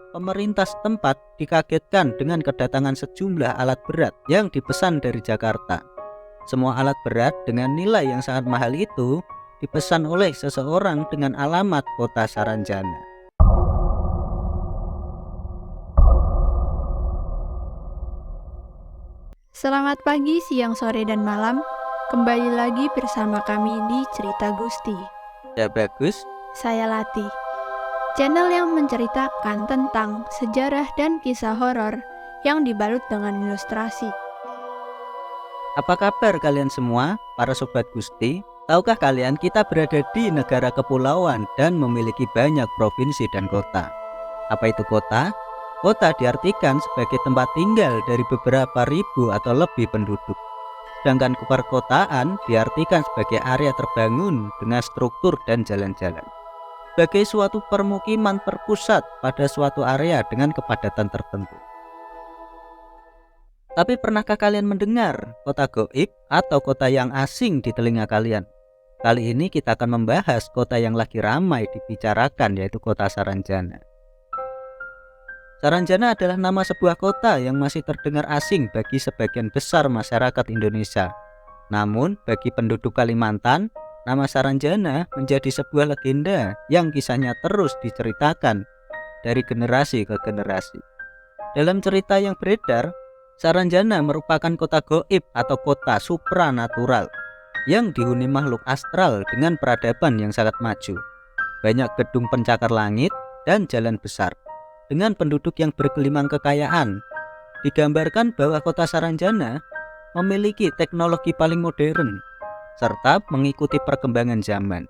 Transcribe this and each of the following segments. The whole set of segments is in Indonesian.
pemerintah setempat dikagetkan dengan kedatangan sejumlah alat berat yang dipesan dari Jakarta. Semua alat berat dengan nilai yang sangat mahal itu dipesan oleh seseorang dengan alamat kota Saranjana. Selamat pagi, siang, sore, dan malam. Kembali lagi bersama kami di Cerita Gusti. Ya bagus. Saya Lati, channel yang menceritakan tentang sejarah dan kisah horor yang dibalut dengan ilustrasi. Apa kabar kalian semua, para sobat Gusti? Tahukah kalian kita berada di negara kepulauan dan memiliki banyak provinsi dan kota. Apa itu kota? Kota diartikan sebagai tempat tinggal dari beberapa ribu atau lebih penduduk. Sedangkan perkotaan diartikan sebagai area terbangun dengan struktur dan jalan-jalan. Sebagai suatu permukiman terpusat pada suatu area dengan kepadatan tertentu. Tapi pernahkah kalian mendengar kota gaib atau kota yang asing di telinga kalian? Kali ini kita akan membahas kota yang lagi ramai dibicarakan, yaitu kota Saranjana. Saranjana adalah nama sebuah kota yang masih terdengar asing bagi sebagian besar masyarakat Indonesia. Namun bagi penduduk Kalimantan, nama Saranjana menjadi sebuah legenda yang kisahnya terus diceritakan dari generasi ke generasi. Dalam cerita yang beredar, Saranjana merupakan kota gaib atau kota supranatural yang dihuni makhluk astral dengan peradaban yang sangat maju. Banyak gedung pencakar langit dan jalan besar dengan penduduk yang bergelimang kekayaan. Digambarkan bahwa kota Saranjana memiliki teknologi paling modern serta mengikuti perkembangan zaman.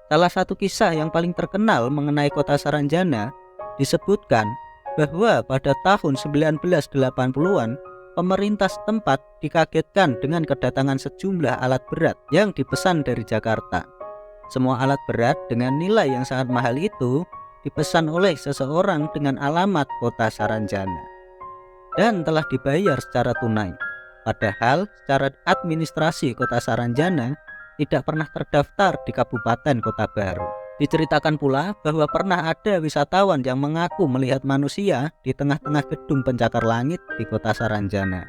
Salah satu kisah yang paling terkenal mengenai kota Saranjana disebutkan bahwa pada tahun 1980-an pemerintah setempat dikagetkan dengan kedatangan sejumlah alat berat yang dipesan dari Jakarta. Semua alat berat dengan nilai yang sangat mahal itu dipesan oleh seseorang dengan alamat kota Saranjana dan telah dibayar secara tunai. Padahal secara administrasi kota Saranjana tidak pernah terdaftar di Kabupaten Kota Baru. Diceritakan pula bahwa pernah ada wisatawan yang mengaku melihat manusia di tengah-tengah gedung pencakar langit di kota Saranjana.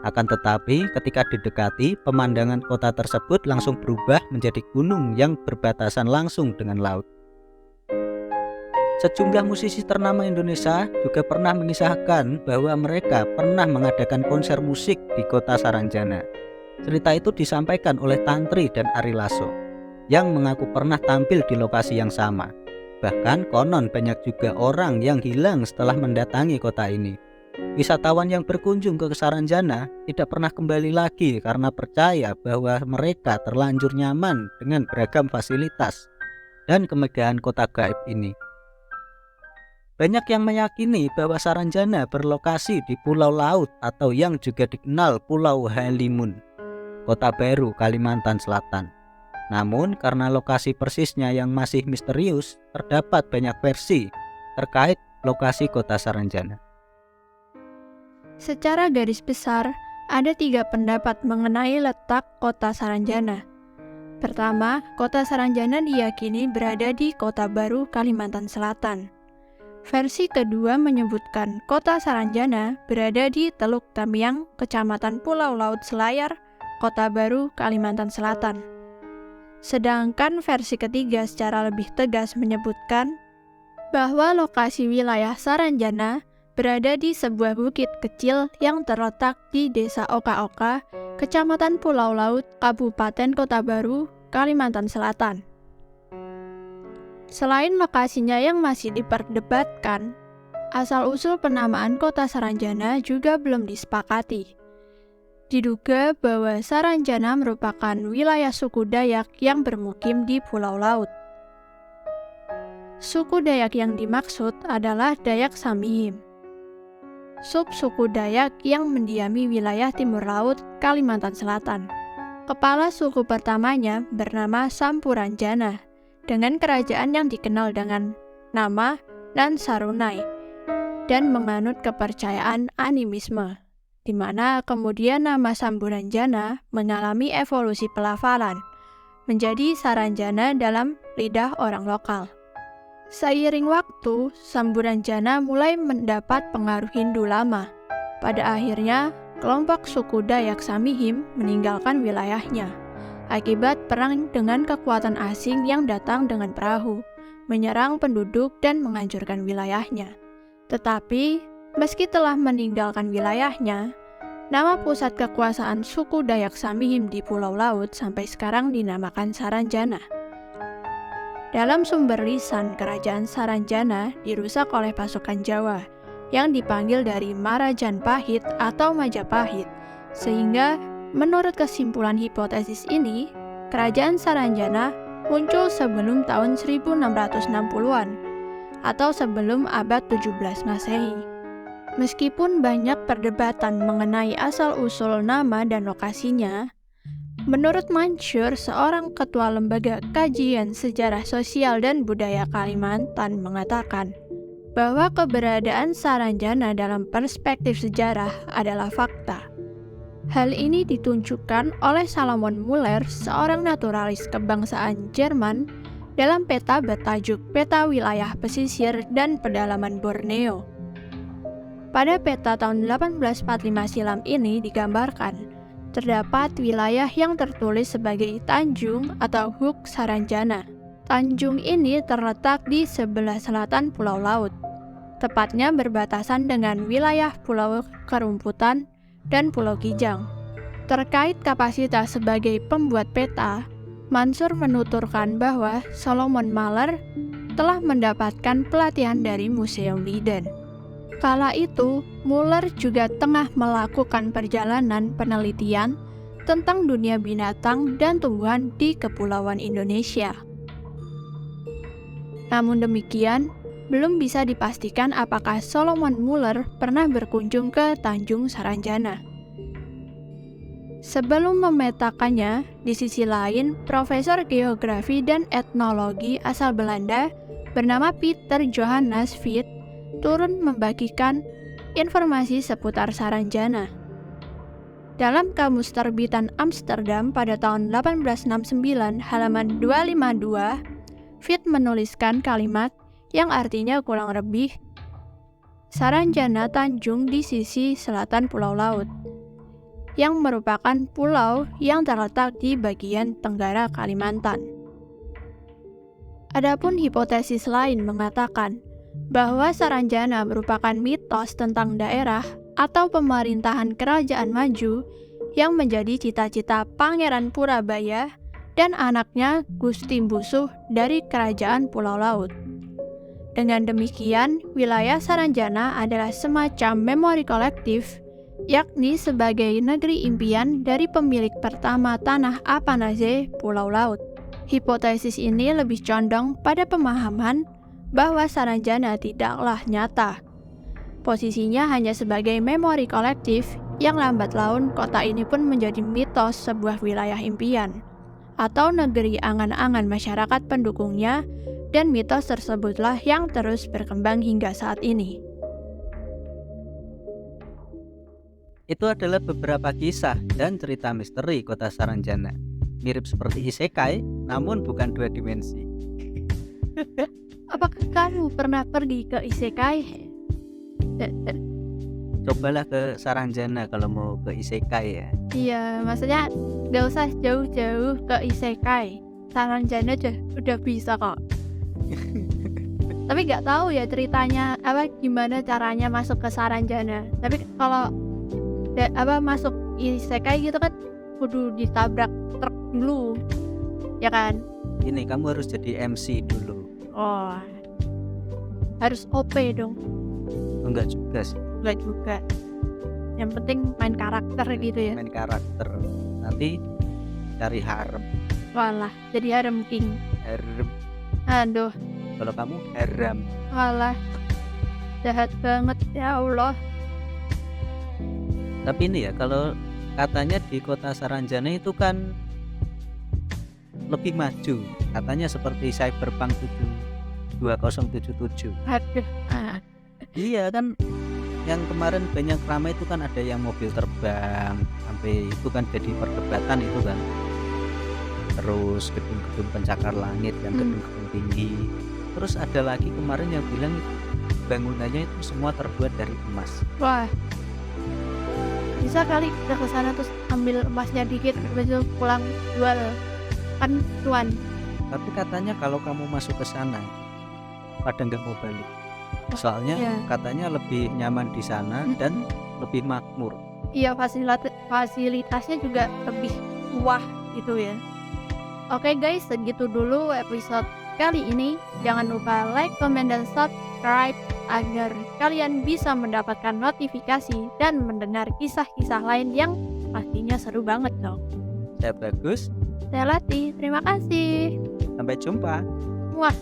Akan tetapi ketika didekati, pemandangan kota tersebut langsung berubah menjadi gunung yang berbatasan langsung dengan laut. Sejumlah musisi ternama Indonesia juga pernah mengisahkan bahwa mereka pernah mengadakan konser musik di kota Saranjana. Cerita itu disampaikan oleh Tantri dan Ari Lasso yang mengaku pernah tampil di lokasi yang sama. Bahkan konon banyak juga orang yang hilang setelah mendatangi kota ini. Wisatawan yang berkunjung ke Saranjana tidak pernah kembali lagi karena percaya bahwa mereka terlanjur nyaman dengan beragam fasilitas dan kemegahan kota gaib ini. Banyak yang meyakini bahwa Saranjana berlokasi di Pulau Laut atau yang juga dikenal Pulau Halimun, Kota Baru, Kalimantan Selatan. Namun karena lokasi persisnya yang masih misterius, terdapat banyak versi terkait lokasi kota Saranjana. Secara garis besar, ada 3 pendapat mengenai letak kota Saranjana. Pertama, kota Saranjana diyakini berada di Kota Baru, Kalimantan Selatan. Versi kedua menyebutkan kota Saranjana berada di Teluk Tamiang, Kecamatan Pulau Laut Selayar, Kota Baru, Kalimantan Selatan. Sedangkan versi ketiga secara lebih tegas menyebutkan bahwa lokasi wilayah Saranjana berada di sebuah bukit kecil yang terletak di Desa Oka-Oka, Kecamatan Pulau Laut, Kabupaten Kota Baru, Kalimantan Selatan. Selain lokasinya yang masih diperdebatkan, asal-usul penamaan kota Saranjana juga belum disepakati. Diduga bahwa Saranjana merupakan wilayah suku Dayak yang bermukim di Pulau Laut. Suku Dayak yang dimaksud adalah Dayak Samihim, subsuku Dayak yang mendiami wilayah timur laut Kalimantan Selatan. Kepala suku pertamanya bernama Sampuranjana, dengan kerajaan yang dikenal dengan nama Nansarunai, dan menganut kepercayaan animisme, di mana kemudian nama Sampuranjana mengalami evolusi pelafalan menjadi Saranjana dalam lidah orang lokal. Seiring waktu, Samburan Jana mulai mendapat pengaruh Hindu lama. Pada akhirnya, kelompok suku Dayak Samihim meninggalkan wilayahnya akibat perang dengan kekuatan asing yang datang dengan perahu, menyerang penduduk dan menghancurkan wilayahnya. Tetapi, meski telah meninggalkan wilayahnya, nama pusat kekuasaan suku Dayak Samihim di Pulau Laut sampai sekarang dinamakan Saranjana. Dalam sumber lisan, kerajaan Saranjana dirusak oleh pasukan Jawa yang dipanggil dari Marajan Pahit atau Majapahit, sehingga menurut kesimpulan hipotesis ini, kerajaan Saranjana muncul sebelum tahun 1660-an atau sebelum abad 17 Masehi. Meskipun banyak perdebatan mengenai asal-usul nama dan lokasinya, menurut Mansur, seorang ketua Lembaga Kajian Sejarah Sosial dan Budaya Kalimantan mengatakan bahwa keberadaan Saranjana dalam perspektif sejarah adalah fakta. Hal ini ditunjukkan oleh Salomon Muller, seorang naturalis kebangsaan Jerman, dalam peta bertajuk Peta Wilayah Pesisir dan Pedalaman Borneo. Pada peta tahun 1845 silam ini digambarkan terdapat wilayah yang tertulis sebagai Tanjung atau Huk Saranjana. Tanjung ini terletak di sebelah selatan Pulau Laut, tepatnya berbatasan dengan wilayah Pulau Kerumputan dan Pulau Kijang. Terkait kapasitas sebagai pembuat peta, Mansur menuturkan bahwa Solomon Muller telah mendapatkan pelatihan dari Museum Leiden. Kala itu, Muller juga tengah melakukan perjalanan penelitian tentang dunia binatang dan tumbuhan di Kepulauan Indonesia. Namun demikian, belum bisa dipastikan apakah Solomon Muller pernah berkunjung ke Tanjung Saranjana. Sebelum memetakannya, di sisi lain, Profesor Geografi dan Etnologi asal Belanda bernama Peter Johannes Viet turun membagikan informasi seputar Saranjana. Dalam Kamus Terbitan Amsterdam pada tahun 1869 halaman 252, Viet menuliskan kalimat yang artinya kurang lebih Saranjana Tanjung di sisi selatan Pulau Laut, yang merupakan pulau yang terletak di bagian tenggara Kalimantan. Adapun hipotesis lain mengatakan bahwa Saranjana merupakan mitos tentang daerah atau pemerintahan kerajaan maju yang menjadi cita-cita Pangeran Purabaya dan anaknya Gusti Busuh dari Kerajaan Pulau Laut. Dengan demikian, wilayah Saranjana adalah semacam memori kolektif, yakni sebagai negeri impian dari pemilik pertama tanah Apanaze, Pulau Laut. Hipotesis ini lebih condong pada pemahaman bahwa Saranjana tidaklah nyata. Posisinya hanya sebagai memori kolektif yang lambat laun kota ini pun menjadi mitos sebuah wilayah impian atau negeri angan-angan masyarakat pendukungnya, dan mitos tersebutlah yang terus berkembang hingga saat ini. Itu adalah beberapa kisah dan cerita misteri kota Saranjana. Mirip seperti isekai, namun bukan dua dimensi. Apakah kamu pernah pergi ke isekai? Cobalah ke Saranjana kalau mau ke isekai ya. Iya, maksudnya gak usah jauh-jauh ke isekai. Saranjana udah bisa kok. Tapi gak tahu ya ceritanya gimana caranya masuk ke Saranjana. Tapi kalau masuk isekai gitu kan kudu ditabrak truk dulu, ya kan? Ini kamu harus jadi MC dulu. Oh, harus OP dong. Enggak juga sih. Enggak juga. Yang penting main karakter gitu ya. Main karakter. Nanti cari harem. Walah, jadi harem king. Harem. Aduh. Kalau kamu haram. Walah, jahat banget ya Allah. Tapi ini ya, kalau katanya di kota Saranjana itu kan lebih maju. Katanya seperti Cyberpunk 2077. Aduh. Iya kan, yang kemarin banyak ramai itu kan ada yang mobil terbang, sampai itu kan jadi perdebatan itu kan. Terus gedung-gedung pencakar langit dan gedung-gedung tinggi. Terus ada lagi kemarin yang bilang bangunannya itu semua terbuat dari emas. Wah, bisa kali kita ke sana terus ambil emasnya dikit, habis itu pulang jual. Kan cuan. Tapi katanya kalau kamu masuk ke sana pada nggak mau balik. Soalnya Iya. katanya lebih nyaman di sana dan lebih makmur. Iya, fasilitasnya juga lebih wah gitu ya. Oke guys, segitu dulu episode kali ini. Jangan lupa like, comment, dan subscribe agar kalian bisa mendapatkan notifikasi dan mendengar kisah-kisah lain yang pastinya seru banget dong. Saya Bagus, Saya Lati, terima kasih. sampai jumpa. Wah.